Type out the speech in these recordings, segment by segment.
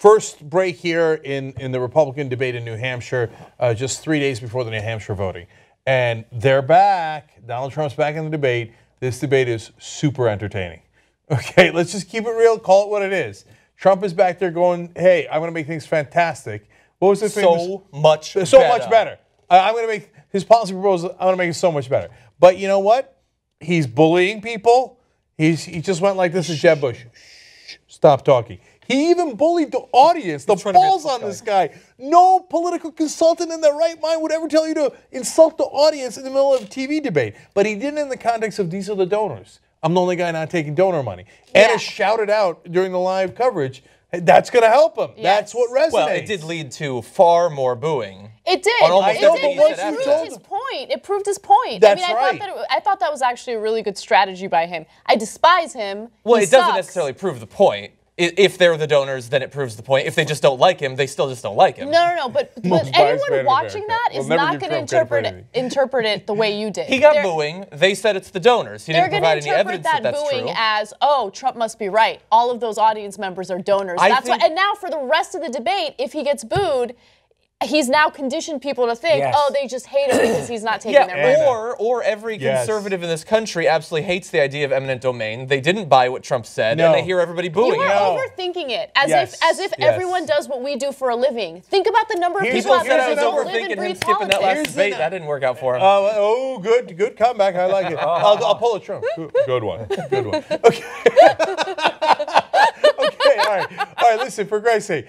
first break here in the Republican debate in New Hampshire, just 3 days before the New Hampshire voting. And they're back. Donald Trump's back in the debate. This debate is super entertaining. Okay, let's just keep it real, call it what it is. Trump is back there going, hey, I'm going to make things fantastic. What was the thing? So much better. I'm going to make his policy proposal, I'm going to make it so much better. But you know what? He's bullying people. He just went like this to Jeb Bush. Shh, stop talking. He even bullied the audience. The balls on this guy. No political consultant in their right mind would ever tell you to insult the audience in the middle of a TV debate. But he did it in the context of these are the donors. I'm the only guy not taking donor money. And it shouted out during the live coverage, that's going to help him. Yes. That's what resonates. Well, it did lead to far more booing. It did. It proved his point. That's I thought that was actually a really good strategy by him. I despise him. Well, it doesn't necessarily prove the point. If they're the donors, then it proves the point. If they just don't like him, they still just don't like him. No. But anyone watching that is not going to interpret it the way you did. He got booing. They said it's the donors. He didn't provide any evidence that that's true. They're going to interpret that booing as, oh, Trump must be right. All of those audience members are donors. And now for the rest of the debate, if he gets booed, he's now conditioned people to think, oh, they just hate him because he's not taking their money. Or every conservative in this country absolutely hates the idea of eminent domain. They didn't buy what Trump said, and they hear everybody booing. You are overthinking it, as if everyone does what we do for a living. Think about the number of people out there that don't live and breathe skipping that last debate. That didn't work out for him. Good comeback. I like it. I'll pull a Trump. Good one. Okay. Okay. All right. Listen, for Christ's sake.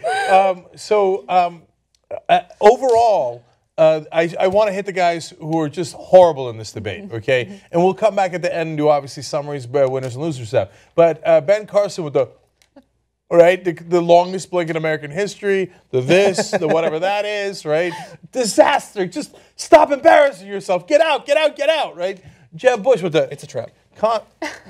Overall, I want to hit the guys who are just horrible in this debate, okay? And we'll come back at the end and do, obviously, summaries, winners and losers stuff. But Ben Carson with the longest blink in American history, the whatever that is, right? Disaster. Just stop embarrassing yourself. Get out, right? Jeb Bush with the... It's a trap.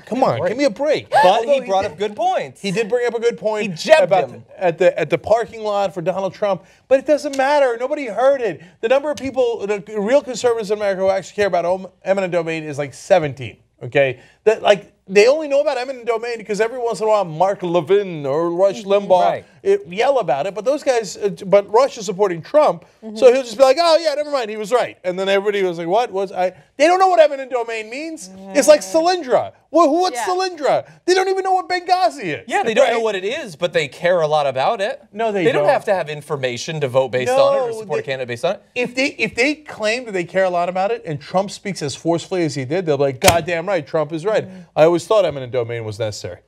Come on, give me a break. But he brought up good points. He did bring up a good point. He jabbed him at the parking lot for Donald Trump. But it doesn't matter. Nobody heard it. The number of people, the real conservatives in America who actually care about eminent domain is like 17. Okay, they only know about eminent domain because every once in a while Mark Levin or Rush Limbaugh yell about it. But those guys, but Rush is supporting Trump, so he'll just be like, oh yeah, never mind, he was right. And then everybody was like, what was I? They don't know what eminent domain means. It's like Solyndra. What's Solyndra? They don't even know what Benghazi is. Yeah, they don't know what it is, but they care a lot about it. No, they don't. They don't have to have information to vote based on it or support a candidate based on it. If they claim that they care a lot about it and Trump speaks as forcefully as he did, they'll be like, God damn right, Trump is right. I always thought eminent domain was necessary.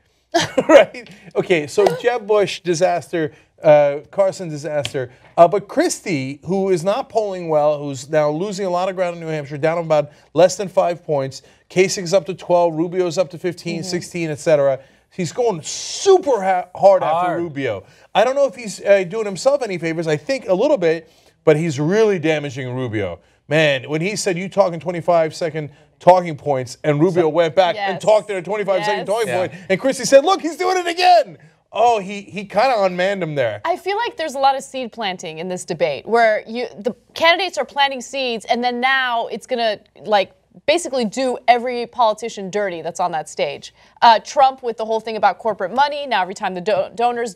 Right? Okay, so Jeb Bush disaster, Carson disaster. But Christie, who is not polling well, who's now losing a lot of ground in New Hampshire, down about less than 5 points. Kasich's up to 12, Rubio's up to 15, 16, etc. He's going super hard after Rubio. I don't know if he's doing himself any favors. I think a little bit, but he's really damaging Rubio. Man, when he said, you talking 25-second talking points, and Rubio went back and talked in a 25-second talking point, and Christie said, look, he's doing it again. Oh, he kind of unmanned him there. I feel like there's a lot of seed planting in this debate where the candidates are planting seeds, and then now it's going to, basically do every politician dirty that's on that stage. Trump with the whole thing about corporate money. Now every time the donors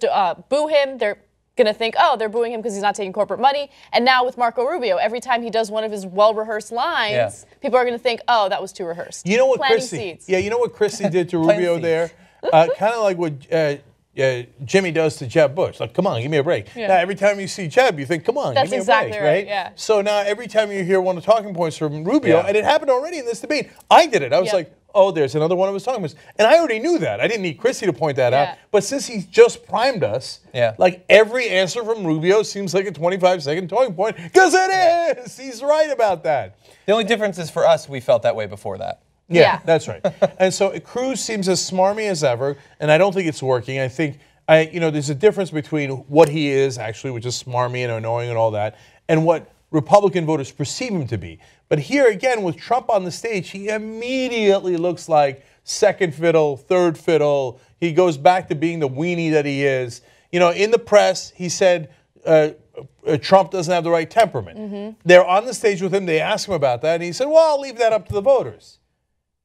boo him, they're going to think, oh, they're booing him because he's not taking corporate money. And now with Marco Rubio, every time he does one of his well-rehearsed lines, people are going to think, oh, that was too rehearsed. You know what Christie did to Rubio there? Kind of like what Jimmy does to Jeb Bush. Like, come on, give me a break. Now, every time you see Jeb, you think, come on, give me a break, right? Yeah. So now every time you hear one of the talking points from Rubio, and it happened already in this debate, I did it. I was like, oh, there's another one of his talking points. And I already knew that. I didn't need Christie to point that out. But since he's just primed us, like every answer from Rubio seems like a 25-second talking point, because it is. He's right about that. The only difference is for us, we felt that way before that. Yeah, that's right. And so Cruz seems as smarmy as ever, and I don't think it's working. I think, there's a difference between what he is actually, which is smarmy and annoying and all that, and what Republican voters perceive him to be. But here again, with Trump on the stage, he immediately looks like second fiddle, third fiddle. He goes back to being the weenie that he is. In the press, he said Trump doesn't have the right temperament. They're on the stage with him. They ask him about that, and he said, well, I'll leave that up to the voters.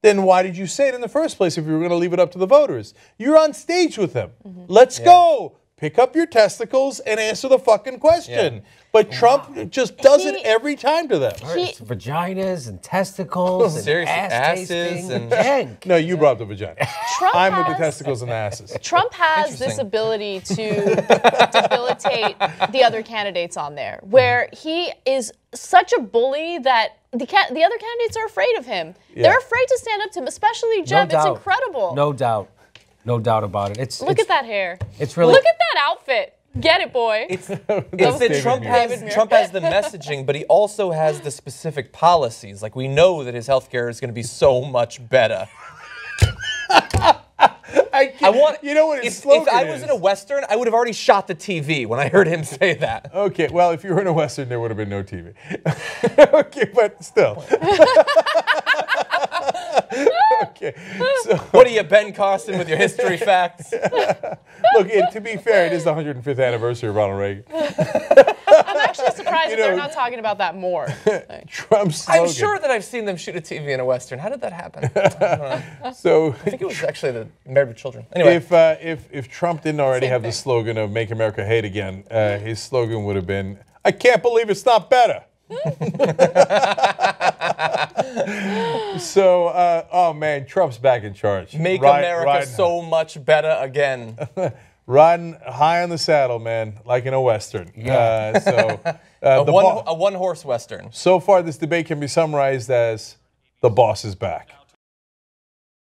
Then why did you say it in the first place if you were going to leave it up to the voters? You're on stage with him. Let's go. pick up your testicles and answer the fucking question. But Trump just does it every time to them. It's vaginas and testicles and Seriously, ass asses tasting and- Cenk. No, you brought up the vagina. I'm with the has- testicles and the asses. Trump has this Interesting. ability to debilitate the other candidates on there, where he is such a bully that the other candidates are afraid of him. They're afraid to stand up to him, especially Jeb. It's incredible. No doubt. No doubt about it. Look at that hair. It's really. Look at that outfit. Get it, boy. It's that Trump has the messaging, but he also has the specific policies. Like, we know that his healthcare is going to be so much better. You know what his If slogan I was is? in a Western, I would have already shot the TV when I heard him say that. Okay, well, if you were in a Western, there would have been no TV. Okay, but still. Okay, so What are you, Ben Carson, with your history facts? look, to be fair, it is the 105th anniversary of Ronald Reagan. I'm actually surprised that they're not talking about that more. Trump's slogan. I'm sure that I've seen them shoot a TV in a Western. How did that happen? I don't know. So I think it was actually the Married with Children. Anyway. if Trump didn't already have the slogan of "Make America Hate Again," his slogan would have been, "I can't believe it's not better." So, oh man, Trump's back in charge. Make America so much better again. Riding high on the saddle, man, like in a Western. Yeah. A one-horse Western. So far, this debate can be summarized as the boss is back.